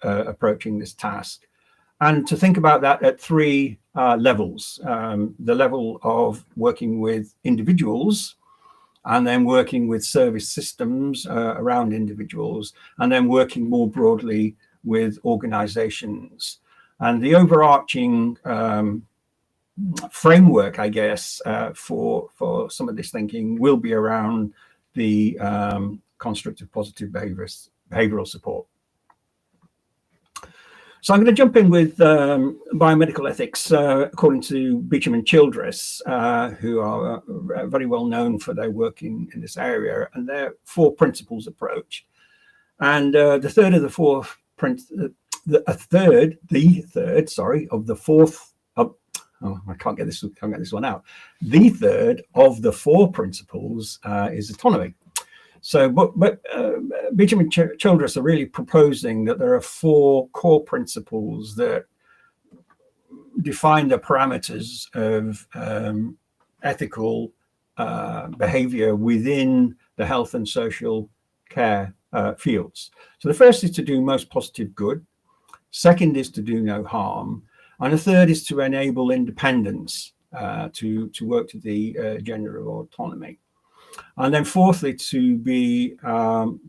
approaching this task, and to think about that at three levels. The level of working with individuals, and then working with service systems around individuals, and then working more broadly with organizations. And the overarching framework, I guess, for some of this thinking will be around the constructive positive behavioral support. So I'm going to jump in with biomedical ethics, according to Beecham and Childress, who are very well known for their work in this area, and their four principles approach. And the third of the fourth I can't get this one out. The third of the four principles is autonomy. So, but Beecham and Childress are really proposing that there are four core principles that define the parameters of ethical behavior within the health and social care fields. So the first is to do most positive good. Second is to do no harm. And the third is to enable independence, to work to the agenda of autonomy. And then fourthly, to be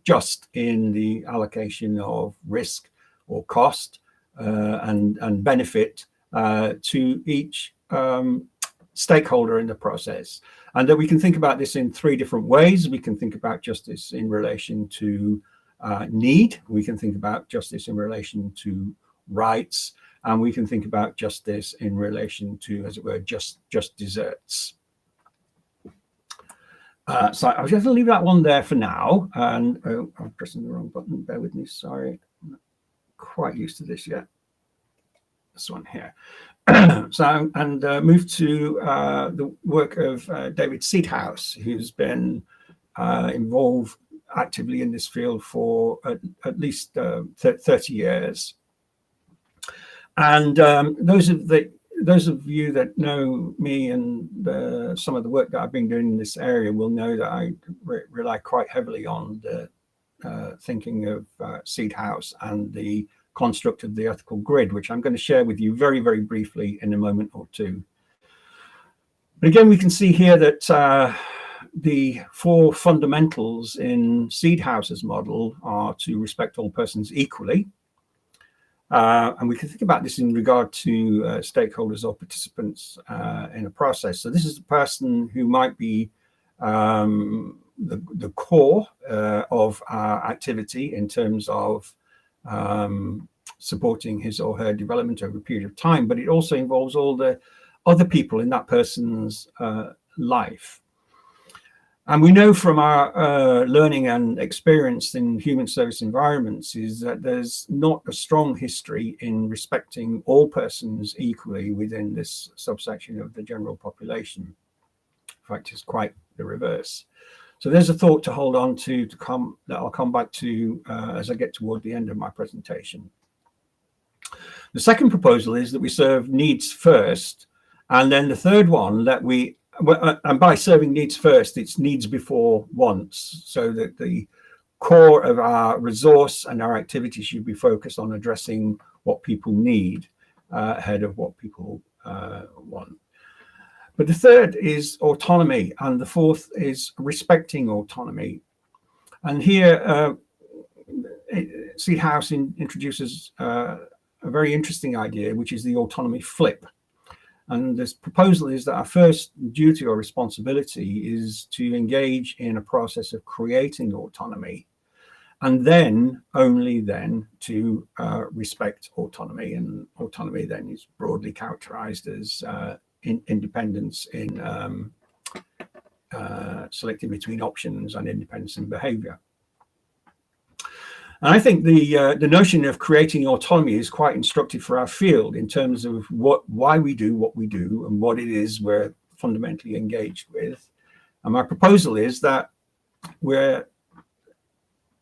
just in the allocation of risk or cost and benefit to each stakeholder in the process. And that we can think about this in three different ways. We can think about justice in relation to need. We can think about justice in relation to rights. And we can think about justice in relation to, as it were, just desserts. So I was just going to leave that one there for now. And I'm pressing the wrong button. Bear with me. Sorry. I'm not quite used to this yet. This one here. So, and move to the work of David Seedhouse, who's been involved actively in this field for at least 30 years. And those of you that know me and some of the work that I've been doing in this area will know that I rely quite heavily on the thinking of Seedhouse and the construct of the ethical grid, which I'm going to share with you very, very briefly in a moment or two. But again, we can see here that the four fundamentals in Seedhouse's model are to respect all persons equally. And we can think about this in regard to stakeholders or participants in a process. So this is the person who might be the core of our activity in terms of supporting his or her development over a period of time, but it also involves all the other people in that person's life. And we know from our learning and experience in human service environments is that there's not a strong history in respecting all persons equally within this subsection of the general population. In fact, it's quite the reverse. So there's a thought to hold on to that I'll come back to as I get toward the end of my presentation. The second proposal is that we serve needs first, and then the third one that we, and by serving needs first, it's needs before wants, so that the core of our resource and our activity should be focused on addressing what people need ahead of what people want. But the third is autonomy, and the fourth is respecting autonomy. And here, Seedhouse introduces a very interesting idea, which is the autonomy flip. And this proposal is that our first duty or responsibility is to engage in a process of creating autonomy, and then, only then, to respect autonomy. And autonomy then is broadly characterized as independence in selecting between options and independence in behavior. And I think the notion of creating autonomy is quite instructive for our field in terms of why we do what we do and what it is we're fundamentally engaged with. And my proposal is that we're,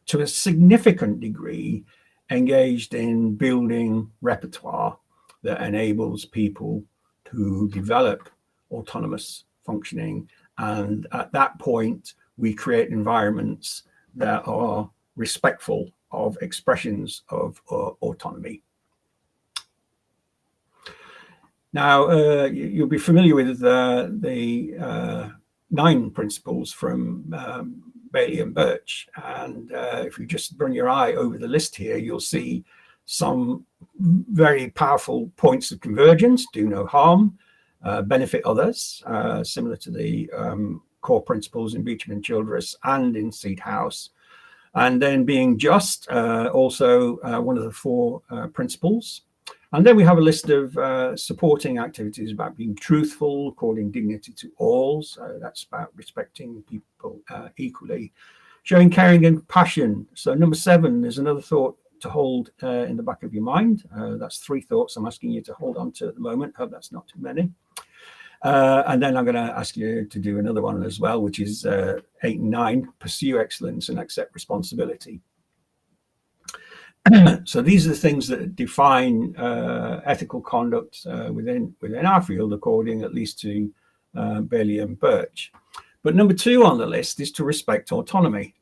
to a significant degree, engaged in building repertoire that enables people to develop autonomous functioning. And at that point, we create environments that are respectful of expressions of autonomy. Now, you'll be familiar with the 9 principles from Bailey and Birch, and if you just run your eye over the list here, you'll see some very powerful points of convergence: do no harm, benefit others, similar to the core principles in Beecham and Childress and in Seed House, and then being just, also one of the 4 principles. And then we have a list of supporting activities about being truthful, according dignity to all. So that's about respecting people equally, showing caring and compassion. So number 7 is another thought to hold in the back of your mind. That's 3 thoughts I'm asking you to hold on to at the moment. Hope that's not too many. And then I'm going to ask you to do another one as well, which is 8 and 9, pursue excellence and accept responsibility. So these are the things that define ethical conduct within our field, according at least to Bailey and Birch. But number 2 on the list is to respect autonomy.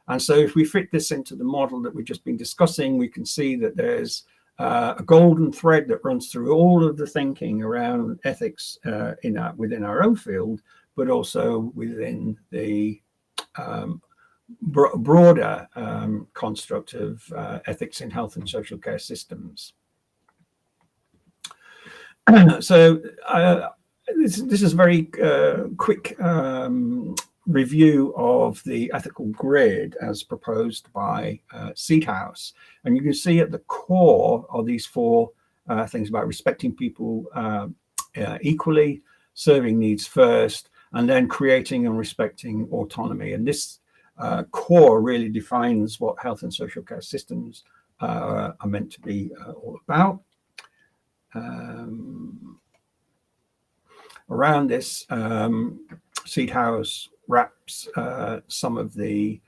And so if we fit this into the model that we've just been discussing, we can see that there's a golden thread that runs through all of the thinking around ethics within our own field, but also within the broader construct of ethics in health and social care systems. So this is a very quick review of the ethical grid as proposed by Seed House. And you can see at the core of these 4 things about respecting people equally, serving needs first, and then creating and respecting autonomy. And this core really defines what health and social care systems are meant to be all about. Around this, Seed House wraps some of the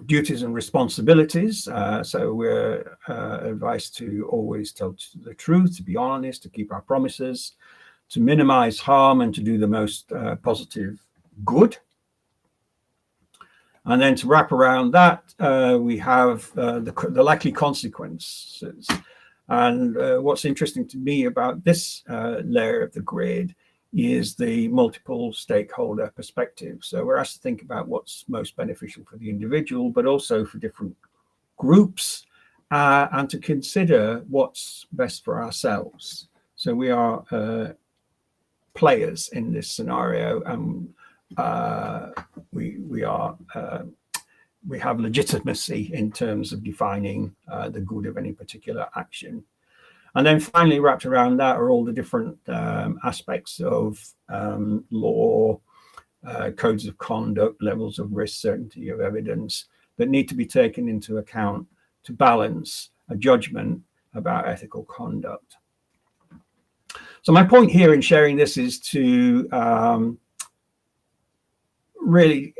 duties and responsibilities. So we're advised to always tell the truth, to be honest, to keep our promises, to minimize harm, and to do the most positive good. And then to wrap around that, we have the likely consequences. And what's interesting to me about this layer of the grid is the multiple stakeholder perspective. So we're asked to think about what's most beneficial for the individual, but also for different groups, and to consider what's best for ourselves. So we are players in this scenario, and we have legitimacy in terms of defining the good of any particular action. And then finally, wrapped around that are all the different aspects of law, codes of conduct, levels of risk, certainty of evidence that need to be taken into account to balance a judgment about ethical conduct. So my point here in sharing this is to really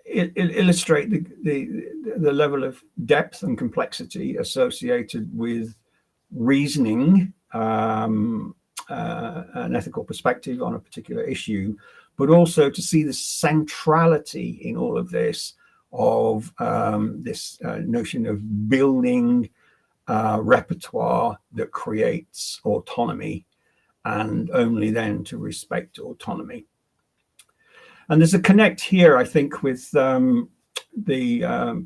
illustrate the level of depth and complexity associated with reasoning an ethical perspective on a particular issue, but also to see the centrality in all of this of this notion of building repertoire that creates autonomy, and only then to respect autonomy. And there's a connect here, I think, with the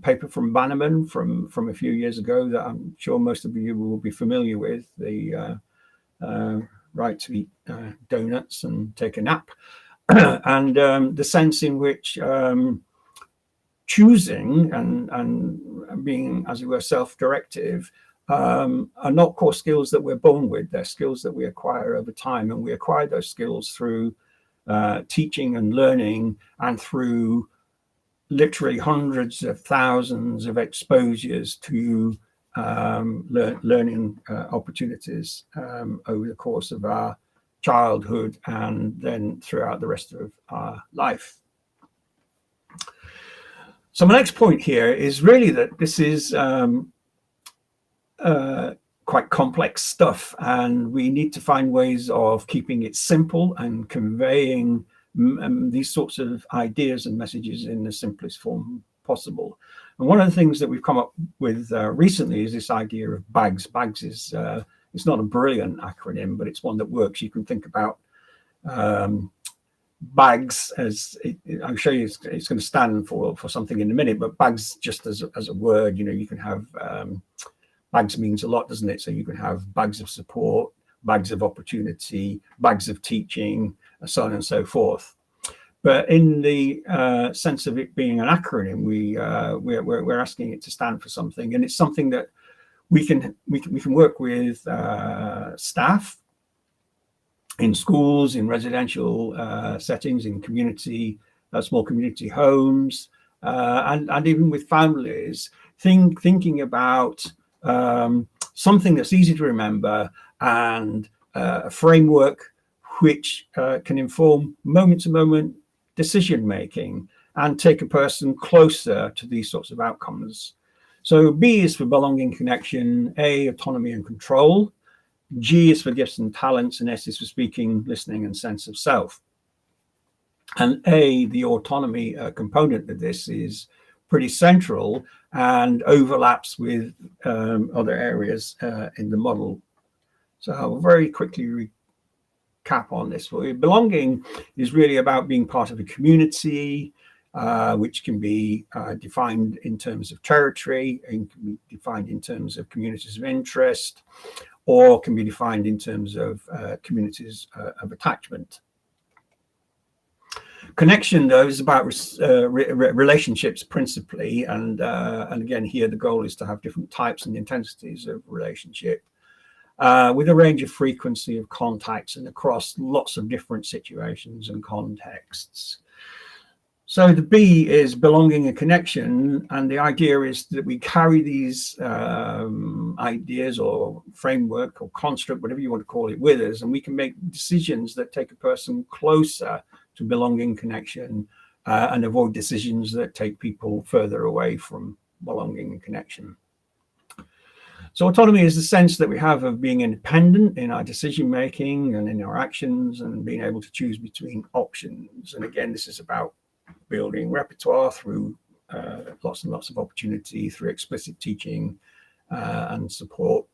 paper from Bannerman from a few years ago that I'm sure most of you will be familiar with, the right to eat donuts and take a nap, and the sense in which choosing and being, as it were, self-directive are not core skills that we're born with. They're skills that we acquire over time, and we acquire those skills through teaching and learning, and through literally hundreds of thousands of exposures to learning opportunities over the course of our childhood and then throughout the rest of our life. So my next point here is really that this is quite complex stuff, and we need to find ways of keeping it simple and conveying these sorts of ideas and messages in the simplest form possible. And one of the things that we've come up with recently is this idea of BAGS. BAGS is it's not a brilliant acronym, but it's one that works. You can think about BAGS as I'll show you. It's going to stand for something in a minute, but BAGS just as a word, you can have BAGS means a lot, doesn't it? So you can have bags of support, bags of opportunity, bags of teaching, so on and so forth. But in the sense of it being an acronym, we're asking it to stand for something, and it's something that we can work with staff in schools, in residential settings, in community, small community homes, and even with families, thinking about something that's easy to remember and a framework which can inform moment-to-moment decision making and take a person closer to these sorts of outcomes. So B is for belonging, connection, A, autonomy and control, G is for gifts and talents, and S is for speaking, listening and sense of self. And A, the autonomy component of this, is pretty central and overlaps with other areas in the model. So I'll very quickly recap on this for you. Belonging is really about being part of a community, which can be defined in terms of territory, and can be defined in terms of communities of interest, or can be defined in terms of communities of attachment. Connection, though, is about relationships principally, and again here the goal is to have different types and intensities of relationship with a range of frequency of contacts and across lots of different situations and contexts. So the B is belonging and connection, and the idea is that we carry these ideas or framework or construct, whatever you want to call it, with us, and we can make decisions that take a person closer to belonging, connection, and avoid decisions that take people further away from belonging and connection. So autonomy is the sense that we have of being independent in our decision making and in our actions, and being able to choose between options. And again, this is about building repertoire through lots and lots of opportunity, through explicit teaching and support,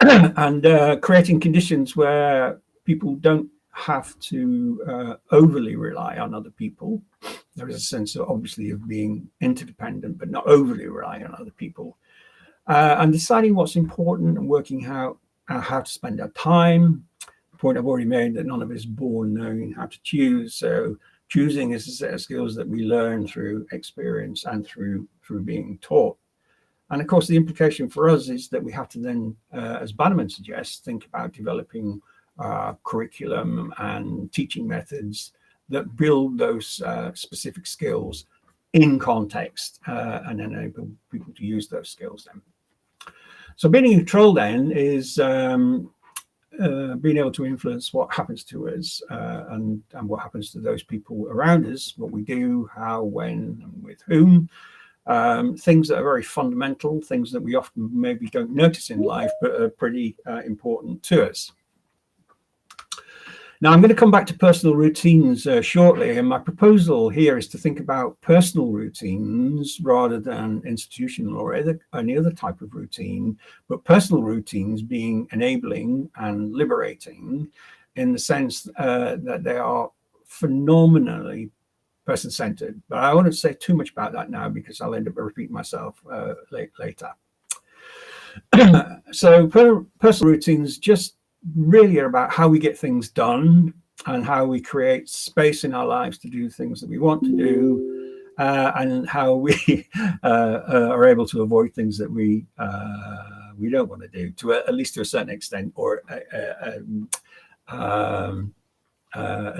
and creating conditions where people don't have to overly rely on other people. There is a sense of, obviously, of being interdependent, but not overly rely on other people, and deciding what's important and working out how to spend our time. The point I've already made, that none of us is born knowing how to choose. So choosing is a set of skills that we learn through experience and through being taught. And of course, the implication for us is that we have to then, as Bannerman suggests, think about developing curriculum and teaching methods that build those specific skills in context and enable people to use those skills then. So being in control then is being able to influence what happens to us and what happens to those people around us, what we do, how, when, and with whom. Things that are very fundamental, things that we often maybe don't notice in life, but are pretty important to us. Now, I'm going to come back to personal routines shortly, and my proposal here is to think about personal routines rather than institutional or any other type of routine, but personal routines being enabling and liberating in the sense that they are phenomenally person-centered. But I won't say too much about that now because I'll end up repeating myself later. So personal routines just really are about how we get things done and how we create space in our lives to do things that we want to do, and how we are able to avoid things that we don't want to do, to at least to a certain extent, or at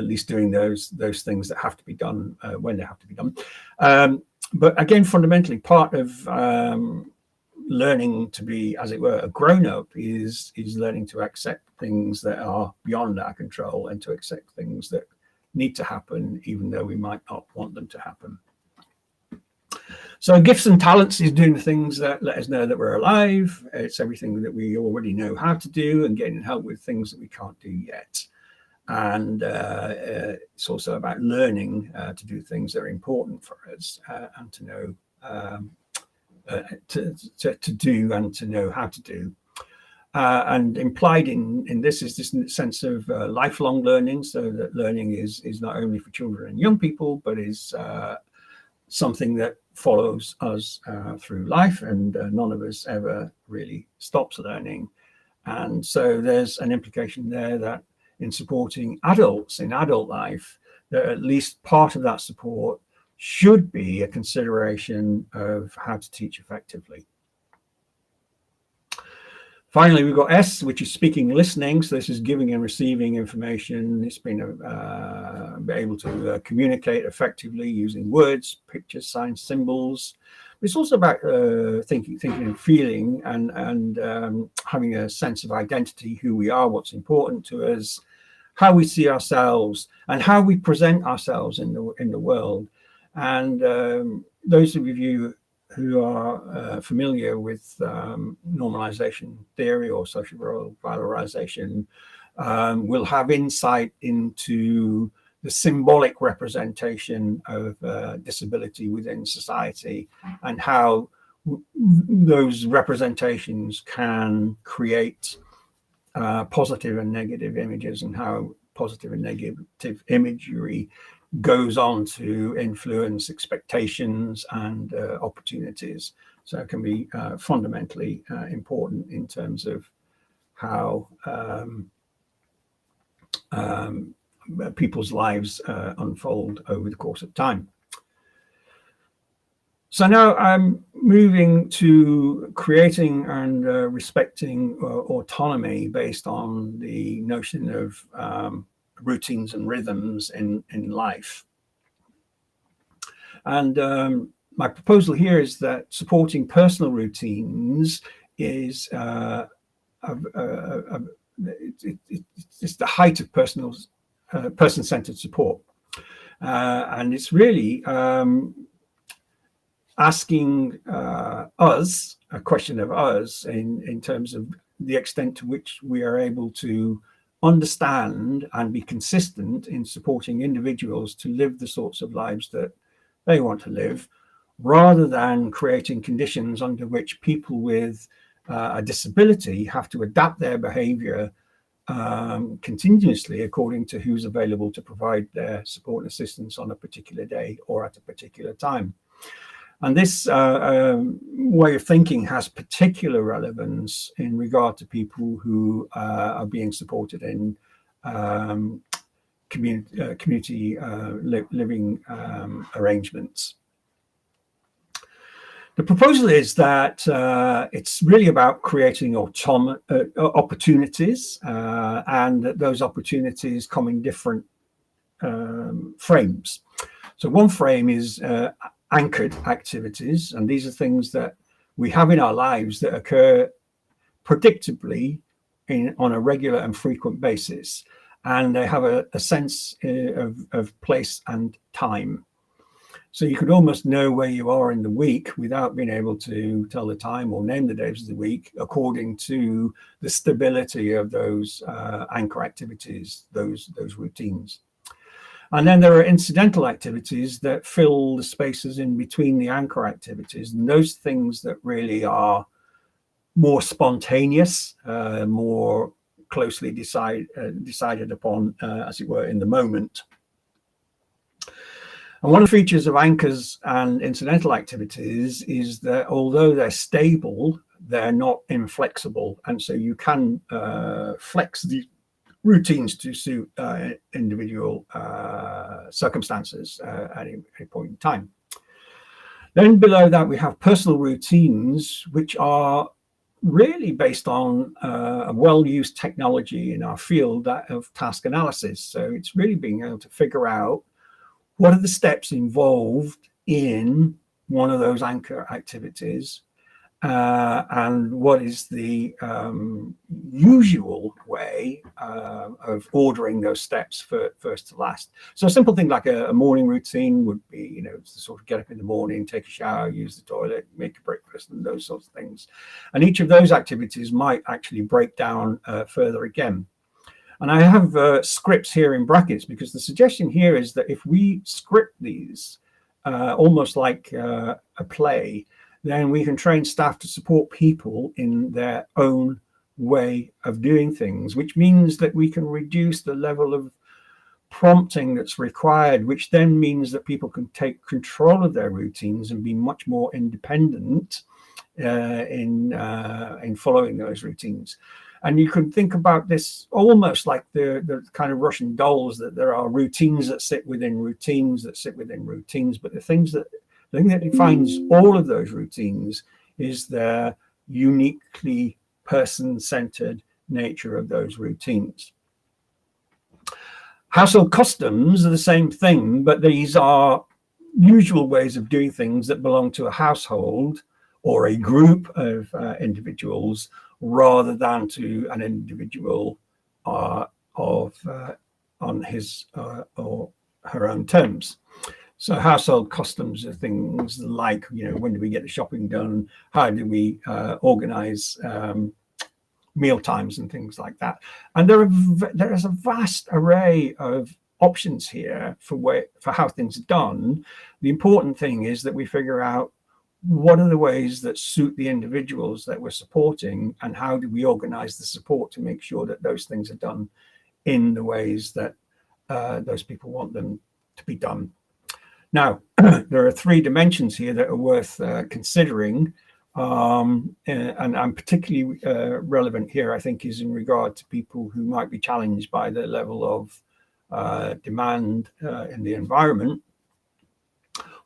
least doing those things that have to be done when they have to be done. But again, fundamentally, part of learning to be, as it were, a grown-up is learning to accept things that are beyond our control and to accept things that need to happen even though we might not want them to happen. So gifts and talents is doing the things that let us know that we're alive. It's everything that we already know how to do and getting help with things that we can't do yet. And it's also about learning to do things that are important for us and to know to do and to know how to do. And implied in this is this sense of lifelong learning, so that learning is not only for children and young people, but is something that follows us through life, and none of us ever really stops learning. And so there's an implication there that in supporting adults in adult life, that at least part of that support should be a consideration of how to teach effectively. Finally, we've got S, which is speaking and listening. So this is giving and receiving information. It's been able to communicate effectively using words, pictures, signs, symbols. It's also about thinking and feeling, and having a sense of identity, who we are, what's important to us, how we see ourselves, and how we present ourselves in the world. And those of you who are familiar with normalization theory or social role valorization will have insight into the symbolic representation of disability within society, and how those representations can create positive and negative images, and how positive and negative imagery goes on to influence expectations and opportunities. So it can be fundamentally important in terms of how people's lives unfold over the course of time. So now I'm moving to creating and respecting autonomy based on the notion of routines and rhythms in life. And my proposal here is that supporting personal routines is it's the height of person-centered support, and it's really asking us a question of us in terms of the extent to which we are able to understand and be consistent in supporting individuals to live the sorts of lives that they want to live, rather than creating conditions under which people with a disability have to adapt their behavior continuously according to who's available to provide their support and assistance on a particular day or at a particular time. And this way of thinking has particular relevance in regard to people who are being supported in community living arrangements. The proposal is that it's really about creating opportunities, and that those opportunities come in different frames. So one frame is anchored activities, and these are things that we have in our lives that occur predictably on a regular and frequent basis, and they have a sense of place and time. So you could almost know where you are in the week without being able to tell the time or name the days of the week, according to the stability of those anchor activities, those routines. And then there are incidental activities that fill the spaces in between the anchor activities, and those things that really are more spontaneous, more closely decided upon, as it were, in the moment. And one of the features of anchors and incidental activities is that although they're stable, they're not inflexible, and so you can flex the routines to suit individual circumstances at any point in time. Then below that, we have personal routines, which are really based on a well-used technology in our field, that of task analysis. So it's really being able to figure out what are the steps involved in one of those anchor activities, and what is the usual way of ordering those steps first to last. So a simple thing like a morning routine would be, to sort of get up in the morning, take a shower, use the toilet, make a breakfast, and those sorts of things. And each of those activities might actually break down further again. And I have scripts here in brackets because the suggestion here is that if we script these almost like a play, then we can train staff to support people in their own way of doing things, which means that we can reduce the level of prompting that's required, which then means that people can take control of their routines and be much more independent in following those routines. And you can think about this almost like the kind of Russian dolls, that there are routines that sit within routines that sit within routines. But the thing that defines all of those routines is their uniquely person-centered nature of those routines. Household customs are the same thing, but these are usual ways of doing things that belong to a household or a group of individuals, rather than to an individual on his or her own terms. So household customs are things like, when do we get the shopping done? How do we organize meal times and things like that? And there is a vast array of options here for how things are done. The important thing is that we figure out what are the ways that suit the individuals that we're supporting, and how do we organize the support to make sure that those things are done in the ways that those people want them to be done. Now, there are 3 dimensions here that are worth considering, and I'm particularly relevant here, I think, is in regard to people who might be challenged by the level of demand in the environment.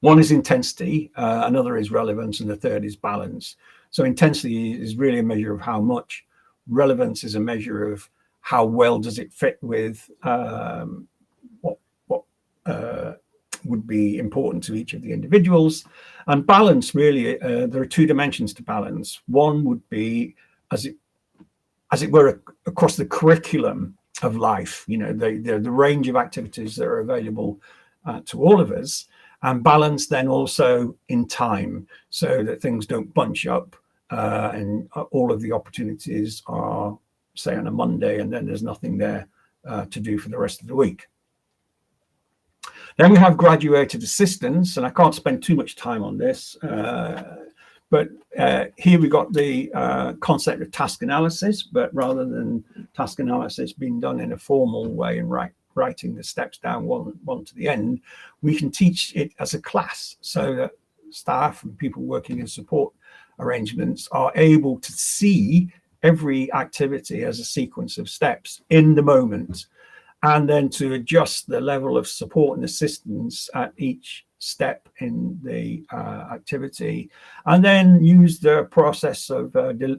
One is intensity, another is relevance, and the third is balance. So intensity is really a measure of how much. Relevance is a measure of how well does it fit with what would be important to each of the individuals. And balance, really, there are 2 dimensions to balance. One would be, as it were, across the curriculum of life, the range of activities that are available to all of us. And balance then also in time, so that things don't bunch up and all of the opportunities are, say, on a Monday, and then there's nothing there to do for the rest of the week. Then we have graduated assistance, and I can't spend too much time on this, but here we got the concept of task analysis, but rather than task analysis being done in a formal way and writing the steps down one to the end, we can teach it as a class, so that staff and people working in support arrangements are able to see every activity as a sequence of steps in the moment, and then to adjust the level of support and assistance at each step in the activity, and then use the process of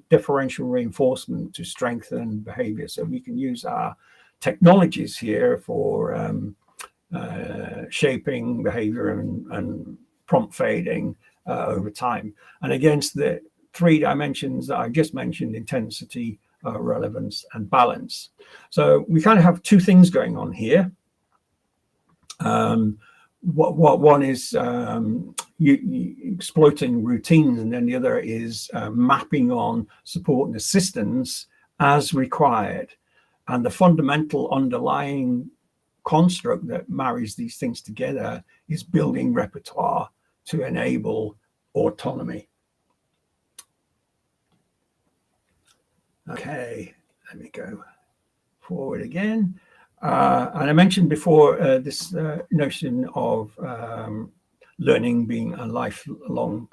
differential reinforcement to strengthen behavior. So we can use our technologies here for shaping behavior and prompt fading over time. And against the 3 dimensions that I just mentioned, intensity, relevance, and balance. So we kind of have 2 things going on here. One is exploiting routines, and then the other is mapping on support and assistance as required. And the fundamental underlying construct that marries these things together is building repertoire to enable autonomy. Okay, let me go forward again. And I mentioned before this notion of learning being a lifelong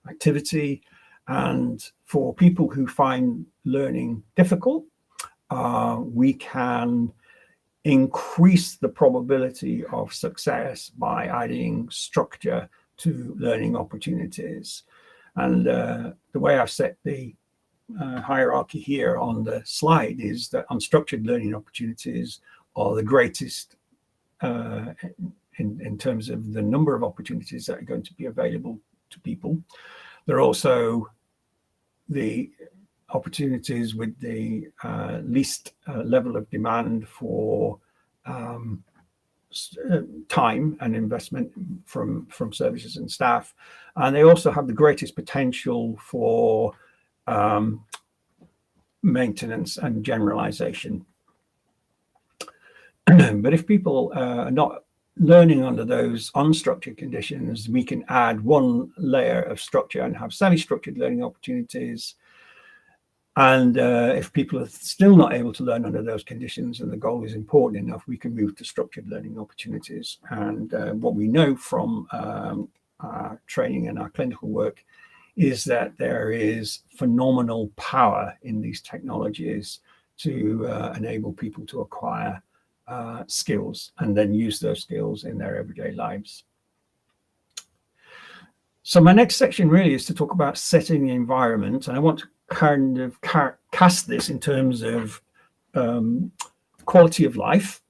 activity. And for people who find learning difficult, we can increase the probability of success by adding structure to learning opportunities. And the way I've set the hierarchy here on the slide is that unstructured learning opportunities are the greatest in terms of the number of opportunities that are going to be available to people. There are also the opportunities with the least level of demand for time and investment from services and staff, and they also have the greatest potential for maintenance and generalization. But if people are not learning under those unstructured conditions, we can add one layer of structure and have semi-structured learning opportunities. And if people are still not able to learn under those conditions and the goal is important enough, we can move to structured learning opportunities. And what we know from our training and our clinical work is that there is phenomenal power in these technologies to enable people to acquire skills and then use those skills in their everyday lives. So my next section really is to talk about setting the environment, and I want to kind of cast this in terms of quality of life.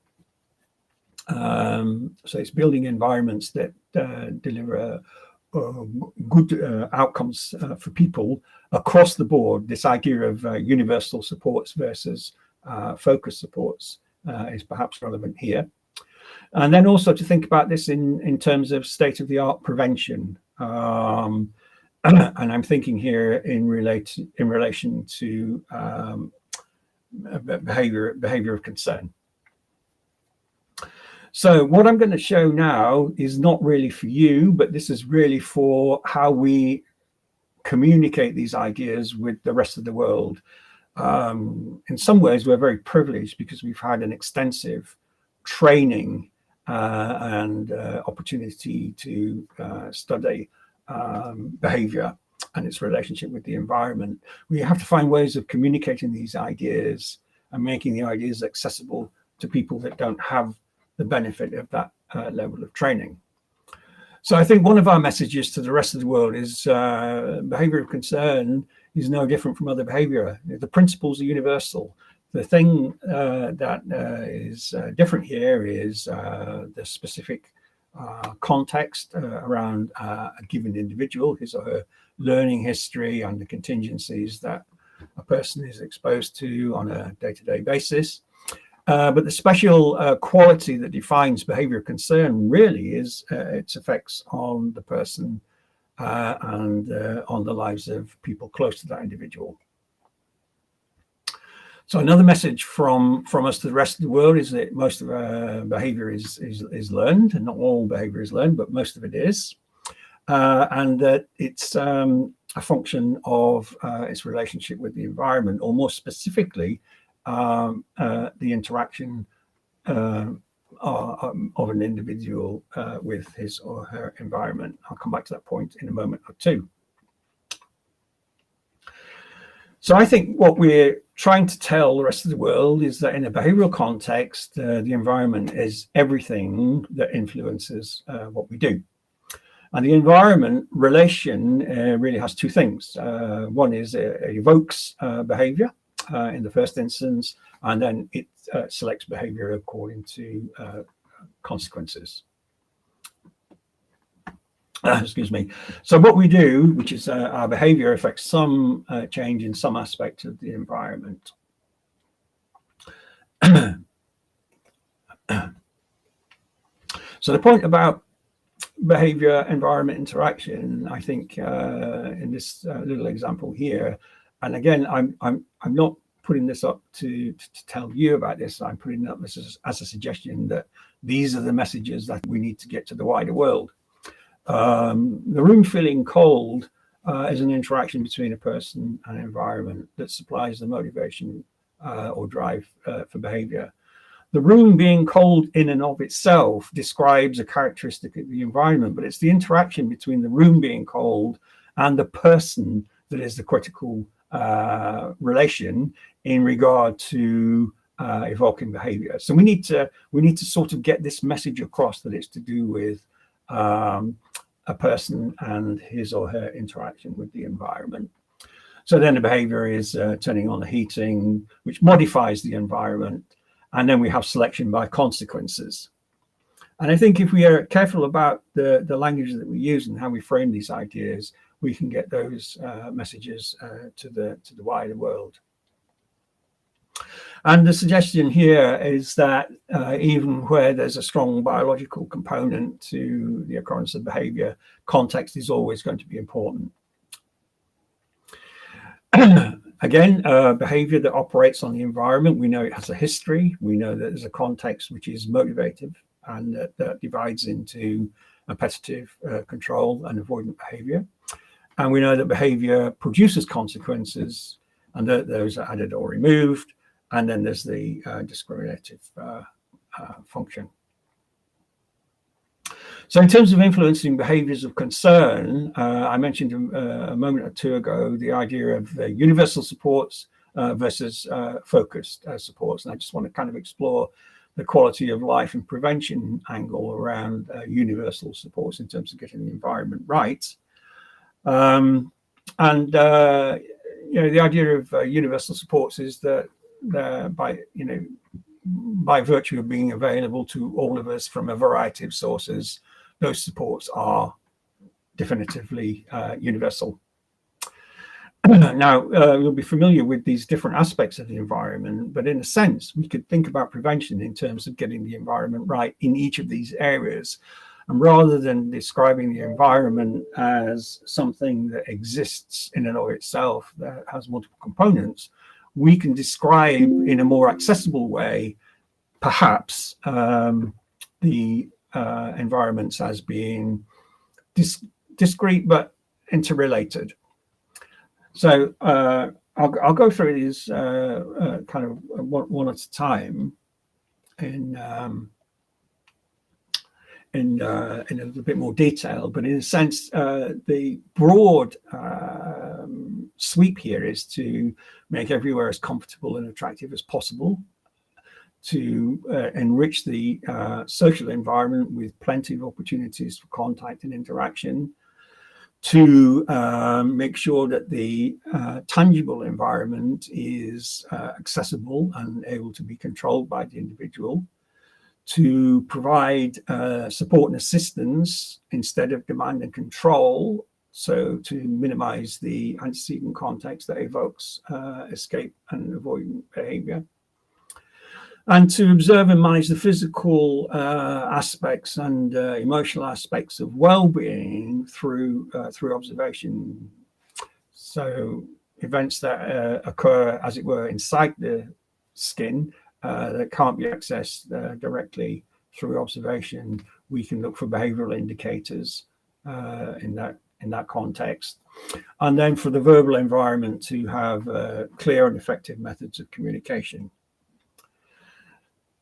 So it's building environments that deliver good outcomes for people across the board. This idea of universal supports versus focused supports is perhaps relevant here. And then also to think about this in terms of state-of-the-art prevention. And I'm thinking here in relation to behavior of concern. So what I'm going to show now is not really for you, but this is really for how we communicate these ideas with the rest of the world. In some ways, we're very privileged because we've had an extensive training and opportunity to study behavior and its relationship with the environment. We have to find ways of communicating these ideas and making the ideas accessible to people that don't have the benefit of that level of training. So I think one of our messages to the rest of the world is behavior of concern is no different from other behavior. The principles are universal. The thing that is different here is the specific context around a given individual, his or her learning history and the contingencies that a person is exposed to on a day-to-day basis. But the special quality that defines behavior of concern really is its effects on the person and on the lives of people close to that individual. So another message from us to the rest of the world is that most of our behavior is learned, and not all behavior is learned, but most of it is. And that it's a function of its relationship with the environment, or more specifically, the interaction of an individual with his or her environment. I'll come back to that point in a moment or two. So I think what we're trying to tell the rest of the world is that in a behavioral context, the environment is everything that influences what we do. And the environment relation really has two things. One is it evokes behavior in the first instance, and then it selects behavior according to consequences. Excuse me. So what we do, which is our behavior, affects some change in some aspect of the environment. So the point about behavior environment interaction, I think in this little example here, and again, I'm not putting this up to tell you about this. I'm putting it up as a suggestion that these are the messages that we need to get to the wider world. The room feeling cold is an interaction between a person and an environment that supplies the motivation or drive for behavior. The room being cold in and of itself describes a characteristic of the environment, but it's the interaction between the room being cold and the person that is the critical relation in regard to evoking behavior. So we need to sort of get this message across that it's to do with a person and his or her interaction with the environment. So then the behavior is turning on the heating, which modifies the environment. And then we have selection by consequences. And I think if we are careful about the language that we use and how we frame these ideas, we can get those messages to the wider world. And the suggestion here is that even where there's a strong biological component to the occurrence of behavior, context is always going to be important. Again, behavior that operates on the environment, we know it has a history. We know that there's a context which is motivative, and that divides into appetitive, control, and avoidant behavior. And we know that behavior produces consequences, and that those are added or removed. And then there's the discriminative function. So in terms of influencing behaviors of concern, I mentioned a moment or two ago the idea of universal supports versus focused supports. And I just want to kind of explore the quality of life and prevention angle around universal supports in terms of getting the environment right. The idea of universal supports is that by virtue of being available to all of us from a variety of sources, those supports are definitively universal. Now, you'll be familiar with these different aspects of the environment, but in a sense, we could think about prevention in terms of getting the environment right in each of these areas. And rather than describing the environment as something that exists in and of itself that has multiple components, we can describe in a more accessible way, perhaps, the environments as being discrete but interrelated. So I'll go through these kind of one at a time in a little bit more detail, but in a sense, the broad sweep here is to make everywhere as comfortable and attractive as possible, to enrich the social environment with plenty of opportunities for contact and interaction, to make sure that the tangible environment is accessible and able to be controlled by the individual, to provide support and assistance instead of demand and control, so to minimize the antecedent context that evokes escape and avoidant behavior, and to observe and manage the physical aspects and emotional aspects of well-being through observation. So events that occur, as it were, inside the skin that can't be accessed directly through observation, we can look for behavioural indicators in that context. And then for the verbal environment, to have clear and effective methods of communication.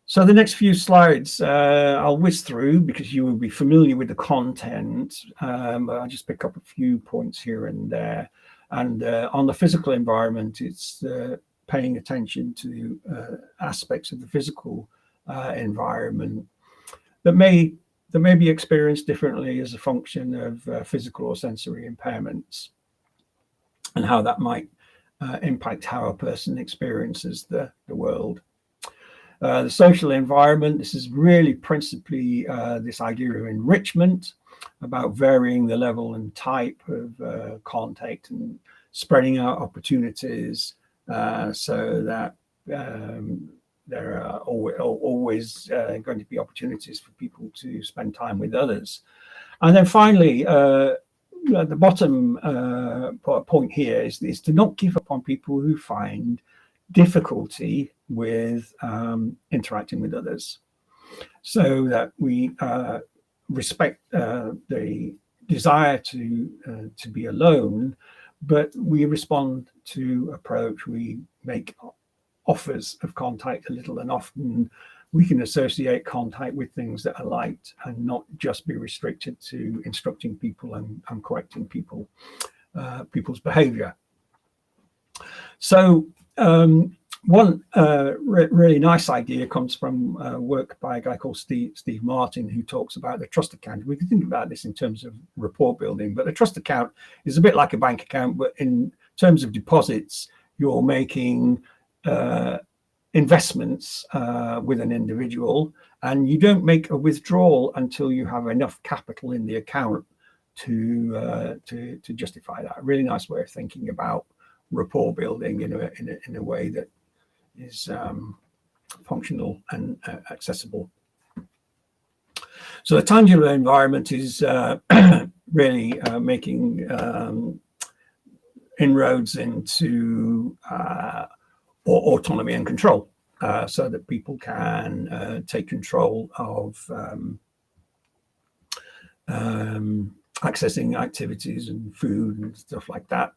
So the next few slides I'll whiz through because you will be familiar with the content, but I'll just pick up a few points here and there. And on the physical environment, it's paying attention to aspects of the physical environment that may be experienced differently as a function of physical or sensory impairments, and how that might impact how a person experiences the world. The social environment, this is really principally this idea of enrichment, about varying the level and type of contact and spreading out opportunities so that there are always going to be opportunities for people to spend time with others. And then finally, the bottom point here is to not give up on people who find difficulty with interacting with others, so that we respect the desire to be alone, but we respond to approach. We make offers of contact a little, and often we can associate contact with things that are light and not just be restricted to instructing people and correcting people's behavior. So one really nice idea comes from work by a guy called Steve Martin, who talks about the trust account. We can think about this in terms of rapport building, but a trust account is a bit like a bank account, but in terms of deposits, you're making investments with an individual, and you don't make a withdrawal until you have enough capital in the account to justify that. A really nice way of thinking about rapport building in a way that is functional and accessible. So the tangible environment is really making inroads into autonomy and control, so that people can take control of accessing activities and food and stuff like that.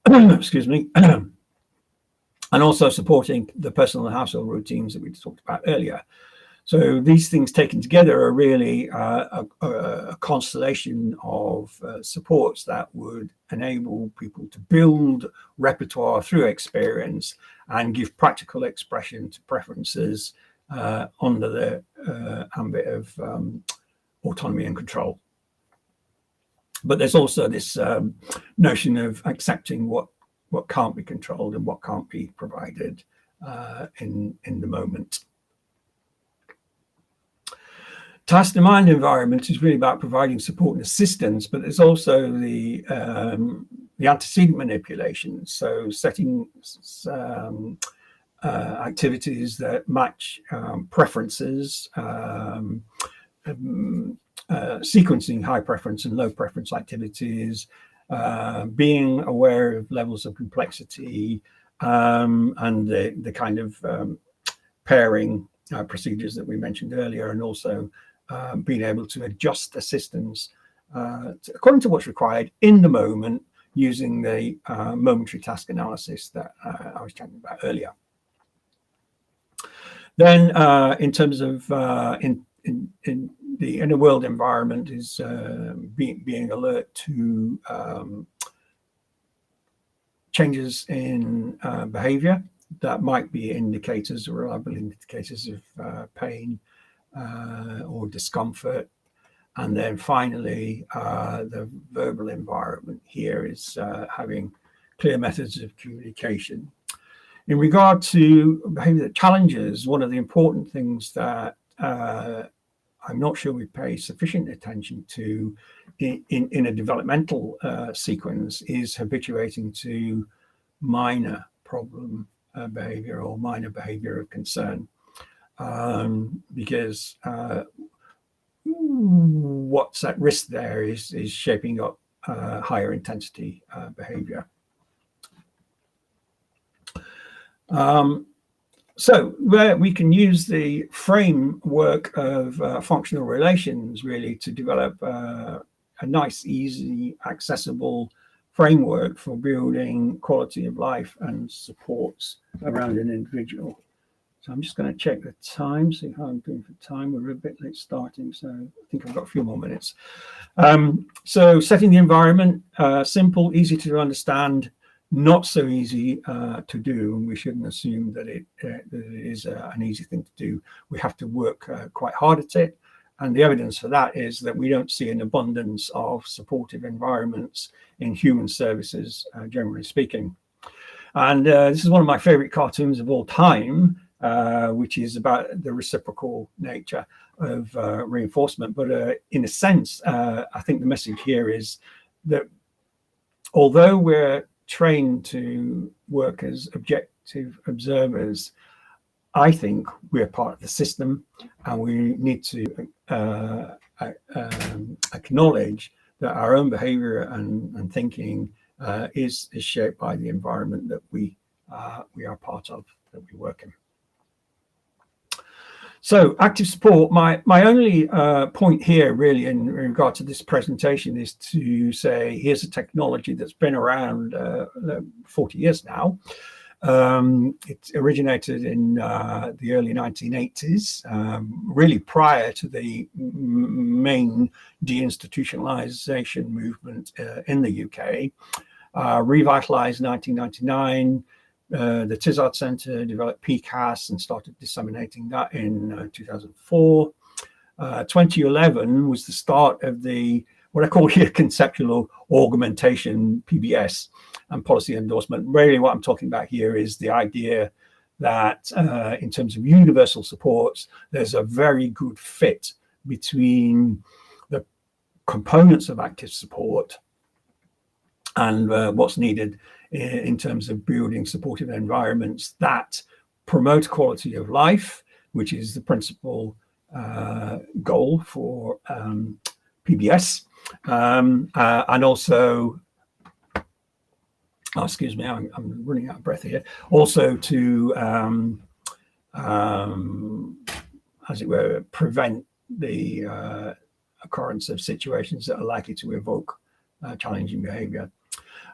Excuse me. And also supporting the personal and household routines that we talked about earlier. So these things taken together are really a constellation of supports that would enable people to build repertoire through experience and give practical expression to preferences under the ambit of autonomy and control. But there's also this notion of accepting what can't be controlled and what can't be provided in the moment. Task demand environment is really about providing support and assistance, but there's also the antecedent manipulation. So setting activities that match preferences, sequencing high preference and low preference activities, being aware of levels of complexity, and the kind of pairing procedures that we mentioned earlier, and also being able to adjust assistance according to what's required in the moment using the momentary task analysis that I was chatting about earlier. Then in terms of in the inner world environment is being alert to changes in behavior that might be indicators or reliable indicators of pain or discomfort. And then finally, the verbal environment here is having clear methods of communication. In regard to behavior challenges, one of the important things that I'm not sure we pay sufficient attention to in a developmental sequence is habituating to minor problem behavior or minor behavior of concern, because what's at risk there is shaping up higher intensity behavior. So where we can use the framework of functional relations really to develop a nice, easy, accessible framework for building quality of life and supports around an individual. So I'm just going to check the time, see how I'm doing for time. We're a bit late starting, so I think I've got a few more minutes. So setting the environment, simple, easy to understand, not so easy to do, and we shouldn't assume that it is an easy thing to do. We have to work quite hard at it, and the evidence for that is that we don't see an abundance of supportive environments in human services, generally speaking. And this is one of my favorite cartoons of all time, which is about the reciprocal nature of reinforcement. But in a sense, I think the message here is that although we're trained to work as objective observers, I think we're part of the system, and we need to acknowledge that our own behavior and thinking is shaped by the environment that we are part of, that we work in. So active support, my only point here really in regard to this presentation is to say here's a technology that's been around 40 years now. It originated in the early 1980s, really prior to the main deinstitutionalization movement in the UK, revitalized in 1999. The Tizard Centre developed PCAS and started disseminating that in 2004. 2011 was the start of the what I call here conceptual augmentation, PBS, and policy endorsement. Really what I'm talking about here is the idea that in terms of universal supports, there's a very good fit between the components of active support and what's needed in terms of building supportive environments that promote quality of life, which is the principal goal for PBS, and also oh, excuse me, I'm running out of breath here. Also to, as it were, prevent the occurrence of situations that are likely to evoke challenging behaviour.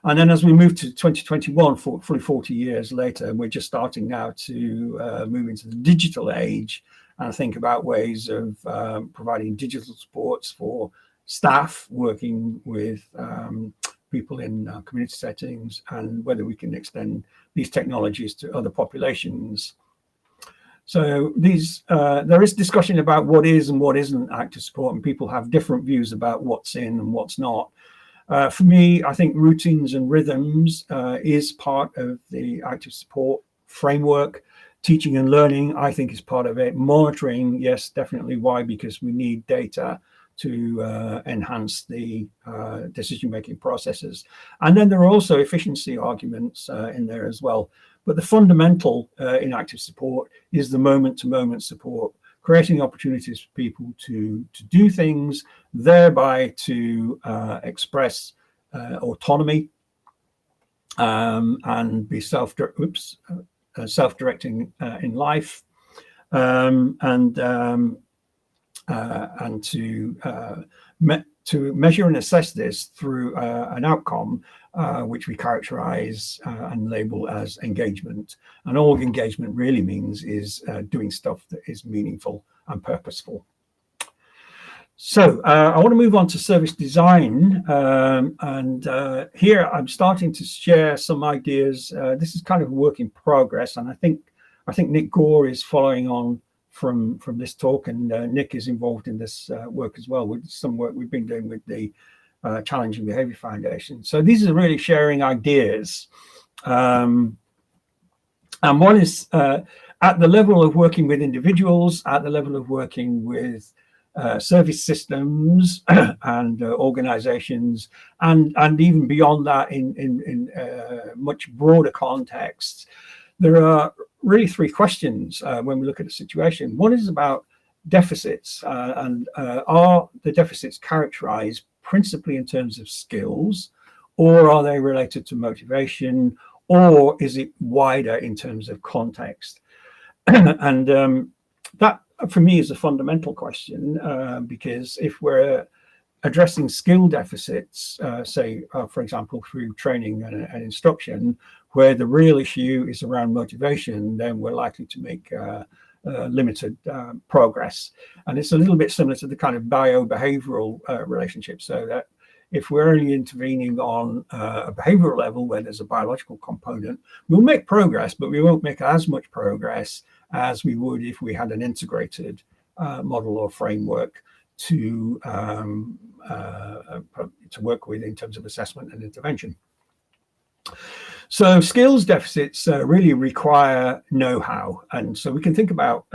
And then as we move to 2021, fully 40 years later, we're just starting now to move into the digital age and think about ways of providing digital supports for staff working with people in community settings, and whether we can extend these technologies to other populations. So there is discussion about what is and what isn't active support, and people have different views about what's in and what's not. For me, I think routines and rhythms is part of the active support framework. Teaching and learning, I think, is part of it. Monitoring, yes, definitely. Why? Because we need data to enhance the decision-making processes. And then there are also efficiency arguments in there as well. But the fundamental in active support is the moment-to-moment support, creating opportunities for people to do things, thereby to express autonomy and be self-directing in life, and to measure and assess this through an outcome which we characterize and label as engagement. And all engagement really means is doing stuff that is meaningful and purposeful. So I want to move on to service design, and here I'm starting to share some ideas. This is kind of a work in progress, and I think Nick Gore is following on from this talk, and Nick is involved in this work as well, with some work we've been doing with the Challenging Behaviour Foundation. So these are really sharing ideas, and one is at the level of working with individuals, at the level of working with service systems and organizations, and even beyond that in much broader contexts. There are really three questions when we look at a situation. One is about deficits, and are the deficits characterized principally in terms of skills, or are they related to motivation, or is it wider in terms of context? And that, for me, is a fundamental question, because if we're addressing skill deficits, say, for example, through training and instruction, where the real issue is around motivation, then we're likely to make limited progress. And it's a little bit similar to the kind of bio-behavioural relationship, so that if we're only intervening on a behavioural level where there's a biological component, we'll make progress, but we won't make as much progress as we would if we had an integrated model or framework to work with in terms of assessment and intervention. So skills deficits really require know-how, and so we can think about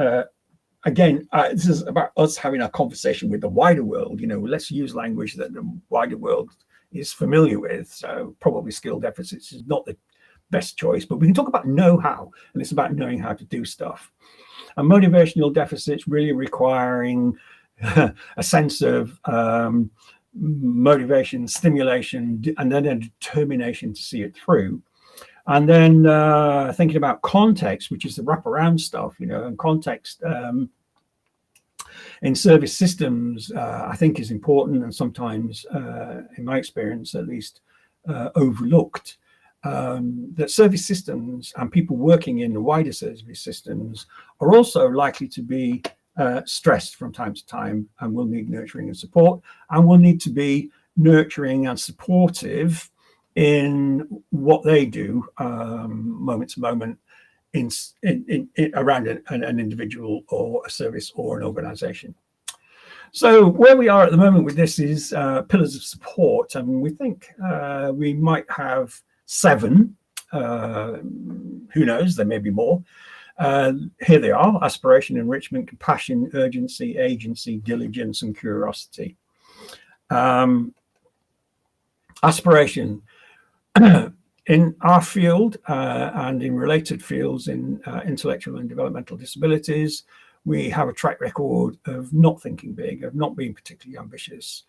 again, this is about us having a conversation with the wider world. You know, let's use language that the wider world is familiar with. So probably skill deficits is not the best choice, but we can talk about know-how, and it's about knowing how to do stuff. And motivational deficits really requiring a sense of motivation, stimulation, and then a determination to see it through. And then thinking about context, which is the wraparound stuff, you know, and context in service systems, I think is important, and sometimes, in my experience at least, overlooked. That service systems and people working in the wider service systems are also likely to be stressed from time to time, and will need nurturing and support, and will need to be nurturing and supportive in what they do moment to moment in around an individual or a service or an organization. So where we are at the moment with this is pillars of support, and we think we might have 7. Who knows, there may be more. Here they are: aspiration, enrichment, compassion, urgency, agency, diligence, and curiosity. Aspiration. In our field and in related fields in intellectual and developmental disabilities, we have a track record of not thinking big, of not being particularly ambitious.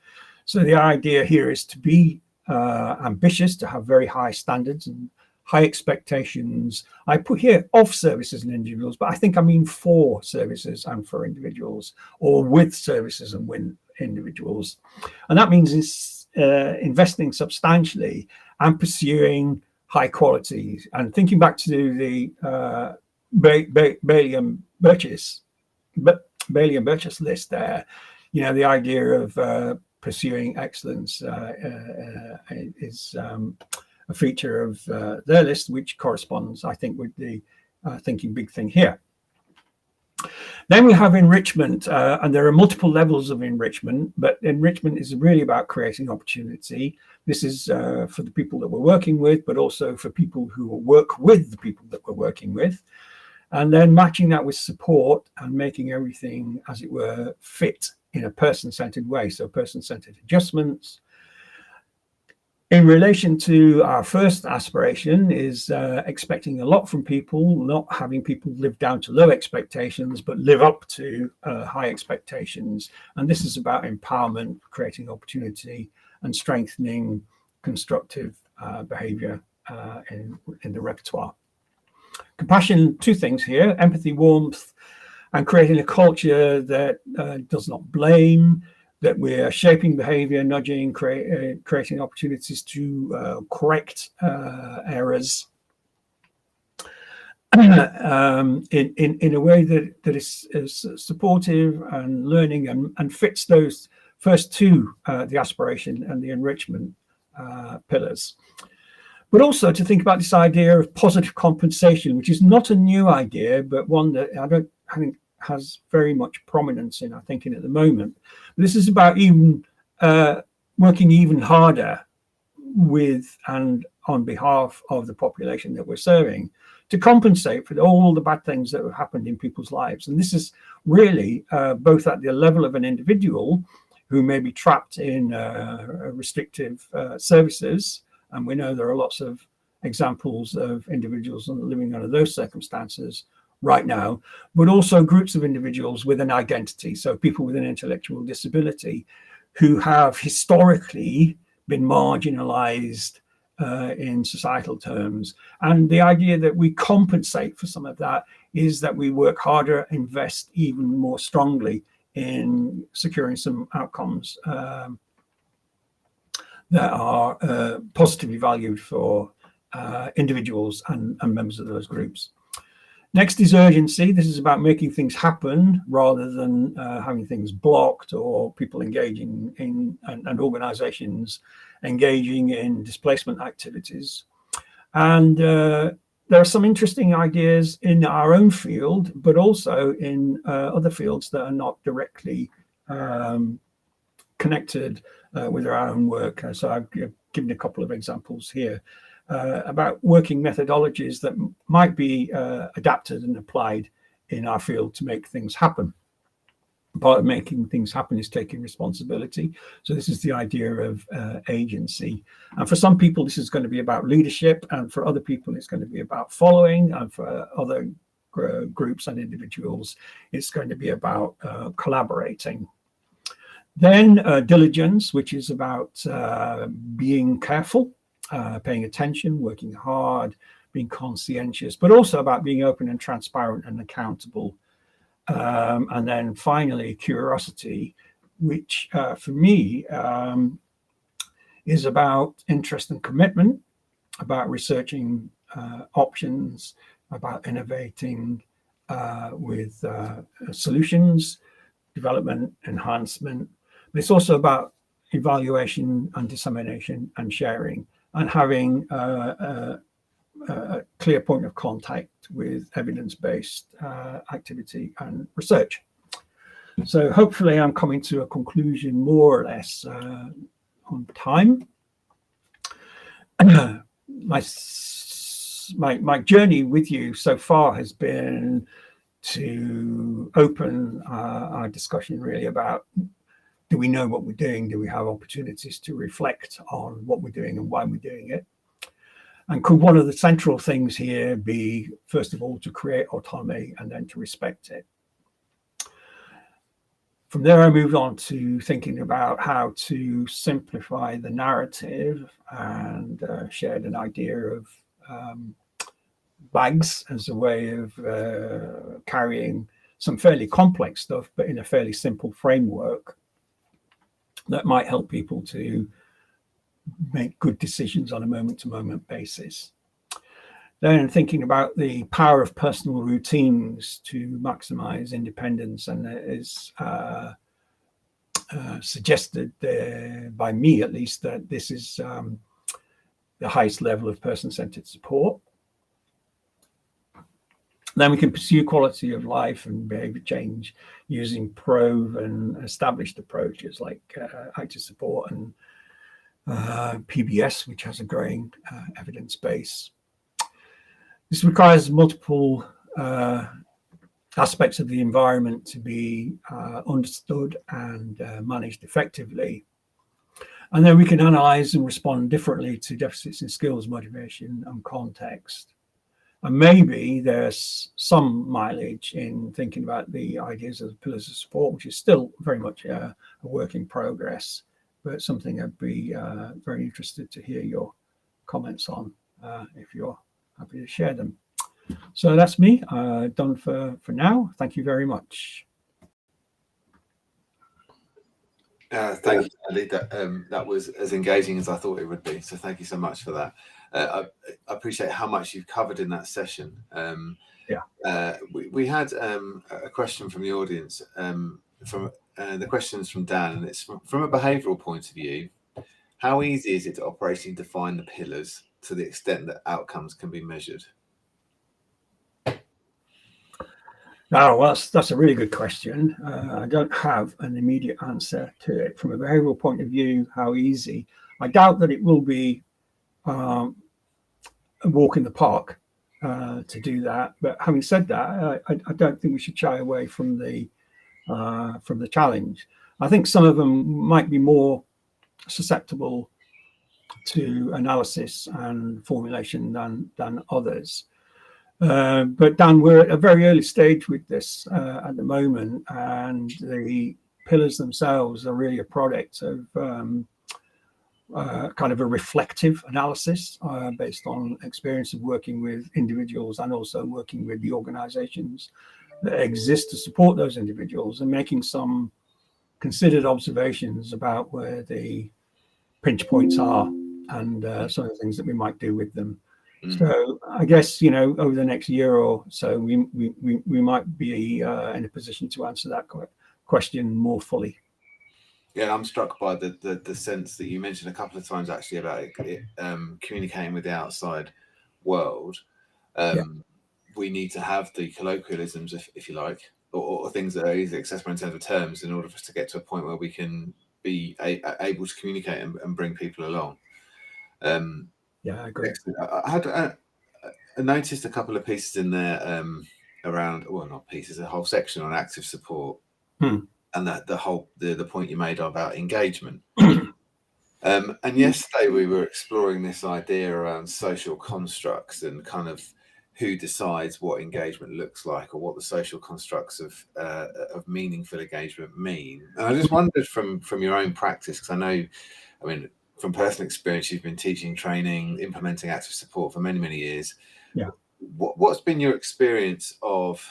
So the idea here is to be ambitious, to have very high standards and high expectations. I put here of services and individuals, but I think I mean for services and for individuals, or with services and with individuals. And that means is investing substantially and pursuing high quality. And thinking back to the Bailey and Burgess list there, you know, the idea of pursuing excellence is a feature of their list, which corresponds, I think, with the thinking big thing here. Then we have enrichment, and there are multiple levels of enrichment, but enrichment is really about creating opportunity. This is for the people that we're working with, but also for people who work with the people that we're working with. And then matching that with support and making everything, as it were, fit in a person-centered way. So person-centered adjustments. In relation to our first aspiration is expecting a lot from people, not having people live down to low expectations, but live up to high expectations. And this is about empowerment, creating opportunity, and strengthening constructive behavior in the repertoire. Compassion, two things here: empathy, warmth, and creating a culture that does not blame, that we're shaping behavior, nudging, creating opportunities to correct errors in a way that is supportive and learning and fits those first two, the aspiration and the enrichment pillars. But also to think about this idea of positive compensation, which is not a new idea, but one that I think has very much prominence in our thinking at the moment. This is about even working even harder with and on behalf of the population that we're serving to compensate for all the bad things that have happened in people's lives. And this is really both at the level of an individual who may be trapped in restrictive services. And we know there are lots of examples of individuals living under those circumstances right now, but also groups of individuals with an identity. So people with an intellectual disability who have historically been marginalized in societal terms. And the idea that we compensate for some of that is that we work harder, invest even more strongly in securing some outcomes that are positively valued for individuals and members of those groups. Next is urgency. This is about making things happen rather than having things blocked, or people engaging in and organizations engaging in displacement activities. And there are some interesting ideas in our own field, but also in other fields that are not directly connected with our own work. So I've given a couple of examples here about working methodologies that might be adapted and applied in our field to make things happen. Part of making things happen is taking responsibility. So this is the idea of agency. And for some people, this is going to be about leadership, and for other people, it's going to be about following, and for other groups and individuals, it's going to be about collaborating. Then diligence, which is about being careful, paying attention, working hard, being conscientious, but also about being open and transparent and accountable. And then finally, curiosity, which for me is about interest and commitment, about researching options, about innovating with solutions, development, enhancement. But it's also about evaluation and dissemination and sharing, and having a clear point of contact with evidence-based activity and research. So hopefully I'm coming to a conclusion more or less on time. My journey with you so far has been to open our discussion really about, do we know what we're doing? Do we have opportunities to reflect on what we're doing and why we're doing it? And could one of the central things here be, first of all, to create autonomy and then to respect it? From there, I moved on to thinking about how to simplify the narrative, and shared an idea of bags as a way of carrying some fairly complex stuff, but in a fairly simple framework that might help people to make good decisions on a moment-to-moment basis. Then thinking about the power of personal routines to maximize independence, and it is suggested by me at least that this is the highest level of person-centered support. Then we can pursue quality of life and behavior change using proven and established approaches like active support and PBS, which has a growing evidence base. This requires multiple aspects of the environment to be understood and managed effectively. And then we can analyze and respond differently to deficits in skills, motivation, and context. And maybe there's some mileage in thinking about the ideas of pillars of support, which is still very much a work in progress, but something I'd be very interested to hear your comments on, if you're happy to share them. So that's me, done for now. Thank you very much. Thank you, Sandy. That was as engaging as I thought it would be. So thank you so much for that. I appreciate how much you've covered in that session. We had a question from the audience. The question's from Dan, and it's from a behavioural point of view. How easy is it to operationally define the pillars to the extent that outcomes can be measured? Oh, well, that's a really good question. I don't have an immediate answer to it. From a behavioural point of view, how easy? I doubt that it will be a walk in the park to do that. But having said that, I don't think we should shy away from the challenge. I think some of them might be more susceptible to analysis and formulation than others. But Dan, we're at a very early stage with this at the moment, and the pillars themselves are really a product of kind of a reflective analysis based on experience of working with individuals and also working with the organizations that exist to support those individuals, and making some considered observations about where the pinch points are and some of the things that we might do with them. So I guess, over the next year or so, we might be in a position to answer that question more fully. Yeah, I'm struck by the sense that you mentioned a couple of times actually about it communicating with the outside world. We need to have the colloquialisms, if you like, or things that are easily accessible in terms of terms, in order for us to get to a point where we can be able to communicate and bring people along. Yeah, I agree. I noticed a couple of pieces in there around, well, not pieces, a whole section on active support, and that the point you made about engagement. And yesterday we were exploring this idea around social constructs and kind of who decides what engagement looks like, or what the social constructs of meaningful engagement mean. And I just wondered from your own practice, because from personal experience, you've been teaching, training, implementing active support for many, many years. Yeah. What's been your experience of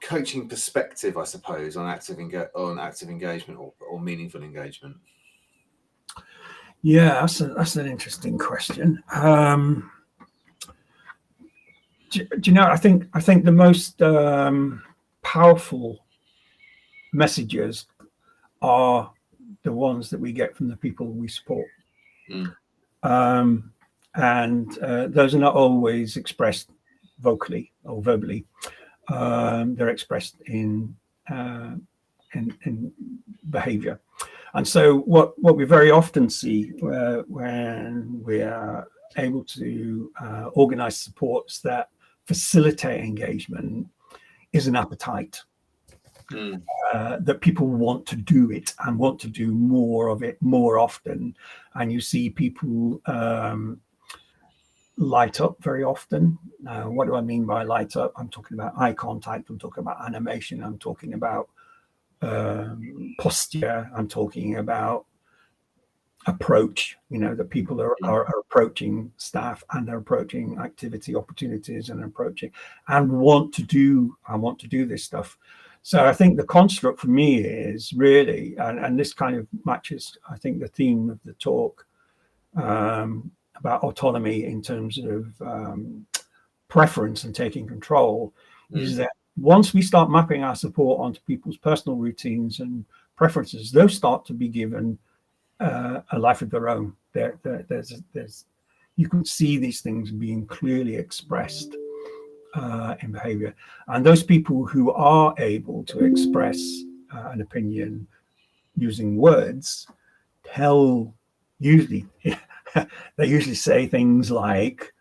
coaching perspective, I suppose, on active engagement or meaningful engagement? Yeah, that's an interesting question. Do you know? I think the most powerful messages are the ones that we get from the people we support. And those are not always expressed vocally or verbally. They're expressed in behavior. And so what we very often see when we are able to organize supports that facilitate engagement is an appetite. That people want to do it and want to do more of it more often. And you see people light up very often. Now, what do I mean by light up? I'm talking about eye contact. I'm talking about animation. I'm talking about posture. I'm talking about approach, that people are approaching staff, and they're approaching activity opportunities, and approaching and want to do this stuff. So I think the construct for me is really, and this kind of matches, I think, the theme of the talk about autonomy in terms of preference and taking control, is that once we start mapping our support onto people's personal routines and preferences, those start to be given a life of their own. There's you can see these things being clearly expressed in behavior, and those people who are able to express an opinion using words usually say things like,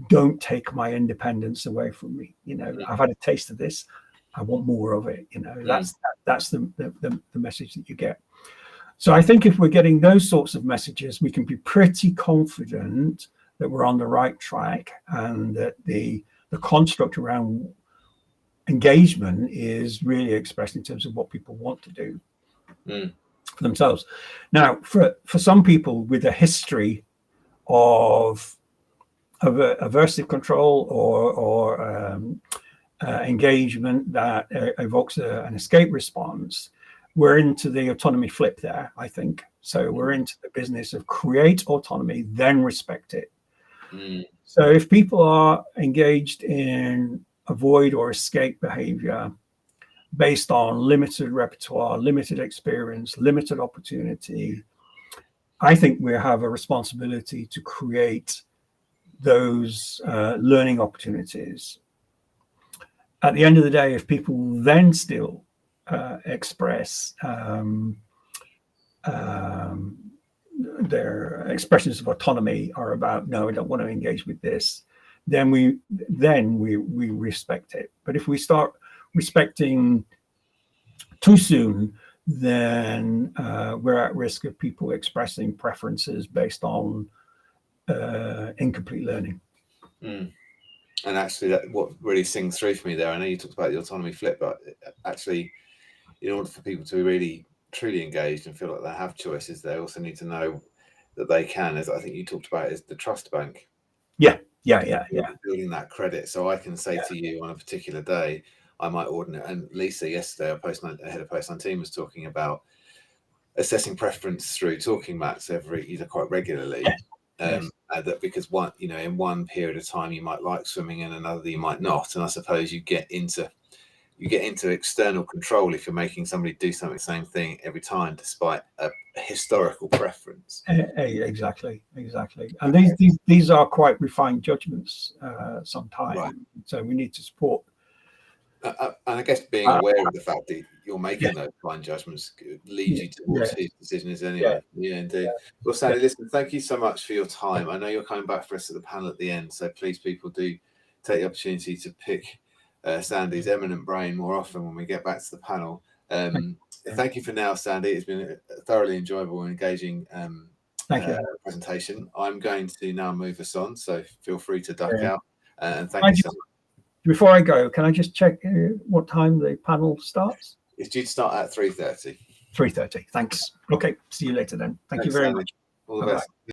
"Don't take my independence away from me. I've had a taste of this. I want more of it." That's the message that you get. So I think if we're getting those sorts of messages, we can be pretty confident that we're on the right track, and that the construct around engagement is really expressed in terms of what people want to do for themselves. Now, for some people with a history of aversive control or engagement that evokes an escape response, we're into the autonomy flip there, I think. So we're into the business of create autonomy, then respect it. So if people are engaged in avoid or escape behavior based on limited repertoire, limited experience, limited opportunity, I think we have a responsibility to create those learning opportunities. At the end of the day, if people then still express their expressions of autonomy are about, "No, I don't want to engage with this," then we respect it. But if we start respecting too soon, then we're at risk of people expressing preferences based on incomplete learning. And actually, what really sings through for me there, I know you talked about the autonomy flip, but actually, in order for people to be really truly engaged and feel like they have choices, they also need to know that they can, as I think you talked about, is the trust bank. Yeah. Building that credit. So I can say to you on a particular day, I might order it. And Lisa, yesterday, our head of post-19 was talking about assessing preference through talking mats quite regularly. That because in one period of time you might like swimming, and another you might not. And I suppose you get into external control if you're making somebody do something, same thing every time, despite a historical preference. Exactly. And these are quite refined judgments sometimes. Right. So we need to support. And I guess being aware of the fact that you're making those fine judgments leads you towards his decisions anyway. Yeah, indeed. Yeah. Well, Sandy, listen, thank you so much for your time. I know you're coming back for us at the panel at the end, so please, people, do take the opportunity to pick Sandy's eminent brain more often when we get back to the panel. Thank you for now, Sandy. It's been a thoroughly enjoyable and engaging presentation. I'm going to now move us on, so feel free to duck out. And thank you so much. Before I go, can I just check what time the panel starts? It's due to start at 3:30. 3:30. Thanks. Okay. See you later then. Thanks, you very much. All the best.